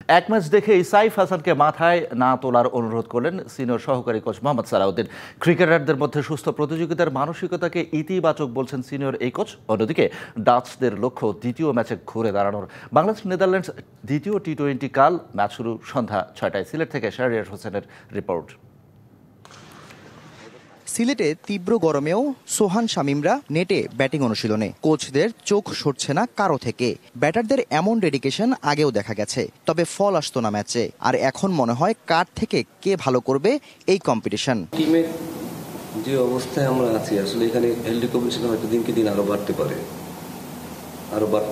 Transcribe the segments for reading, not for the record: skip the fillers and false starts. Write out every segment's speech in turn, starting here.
এক ম্যাচ দেখেই সাইফ হাসানকে মাথায় না তোলার অনুরোধ করলেন সিনিয়র সহকারী কোচ মোহাম্মদ সালাউদ্দিন। ক্রিকেটারদের মধ্যে সুস্থ প্রতিযোগিতার মানসিকতাকে ইতিবাচক বলছেন সিনিয়র এই কোচ। অন্যদিকে ডাচদের লক্ষ্য দ্বিতীয় ম্যাচে ঘুরে দাঁড়ানোর। বাংলাদেশ নেদারল্যান্ডস দ্বিতীয় টি-20 কাল। ম্যাচ শুরু সন্ধ্যা 6টায়। সিলেট থেকে শাহরিয়ার হোসেনের রিপোর্ট। সিলেটে তীব্র গরমেও সোহান শামীমরা নেটে ব্যাটিং অনুশীলনে। কোচদের চোখ সরছে না কারো থেকে। ব্যাটারদের এমন ডেডিকেশন আগেও দেখা গেছে, তবে ফল আসতো না ম্যাচে। আর এখন মনে হয় কার থেকে কে ভালো করবে এই কম্পিটিশন। টিমের যে অবস্থায় আমরা আছি, আসলে এখানে হেলদি কম্পিটিশন হয়তো দিনকে দিন আরো বাড়তে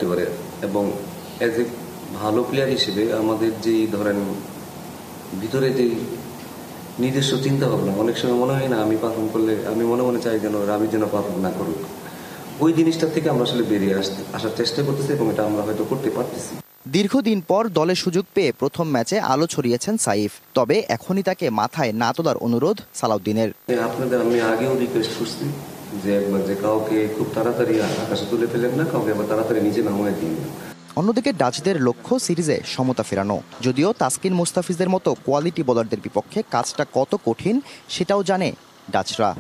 পারে এবং এজ এ ভালো প্লেয়ার হিসেবে আমাদের যে ধরেন ভিতরে যে নিজস্ব চিন্তা ভাবনা, অনেক সময় মনে হয় না আমি পারফর্ম করলে, আমি মনে মনে চাই যেন রাবি যেন পারফর্ম না করুক। ওই জিনিসটা থেকে আমরা আসলে বেরিয়ে আসার চেষ্টা করতেছি এবং এটা আমরা হয়তো করতে পারতেছি। দীর্ঘদিন পর দলে সুযোগ পেয়ে প্রথম ম্যাচে আলো ছড়িয়েছেন সাইফ। তবে এখনই তাকে মাথায় না তোলার অনুরোধ সালাউদ্দিনের। আপনাদের আমি আগেও রিকোয়েস্ট করছি যে কাউকে খুব তাড়াতাড়ি আকাশে তুলে ফেলেন না, কাউকে আবার তাড়াতাড়ি নিচে নামায় দিন না। অন্যদিকে ডাচদের লক্ষ্য সিরিজে সমতা ফেরানো। যদিও তাসকিন মুস্তাফিজের মতো কোয়ালিটি বোলারদের বিপক্ষে কাজটা কত কঠিন সেটাও জানে ডাচরা।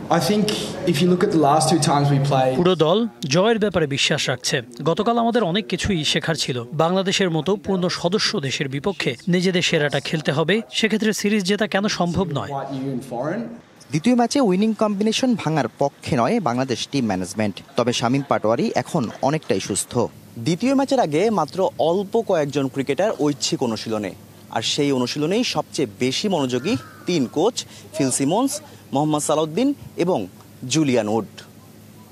পুরো দল জয়ের ব্যাপারে বিশ্বাস রাখছে। গতকাল আমাদের অনেক কিছুই শেখার ছিল। বাংলাদেশের মতো পূর্ণ সদস্য দেশের বিপক্ষে নিজেদের সেরাটা খেলতে হবে। সেক্ষেত্রে সিরিজ জেতা কেন সম্ভব নয়। দ্বিতীয় ম্যাচে উইনিং কম্বিনেশন ভাঙার পক্ষে নয় বাংলাদেশ টিম ম্যানেজমেন্ট। তবে শামীম পাটোয়ারি এখন অনেকটাই সুস্থ। দ্বিতীয় ম্যাচের আগে মাত্র অল্প কয়েকজন ক্রিকেটার ঐচ্ছিক অনুশীলনে। আর সেই অনুশীলনেই সবচেয়ে বেশি মনোযোগী 3 coach Phil Simmons, Mohammad Salahuddin এবং জুলিয়ান উড।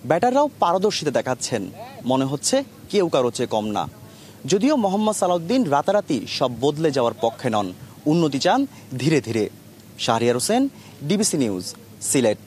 ব্যাটাররাও পারদর্শিতা দেখাচ্ছেন, মনে হচ্ছে কেউ কারো চেয়ে কম না। যদিও মোহাম্মদ সালাউদ্দিন রাতারাতি সব বদলে যাওয়ার পক্ষে নন, উন্নতি চান ধীরে ধীরে। Shahriar Hossain, DBC news, Sylhet.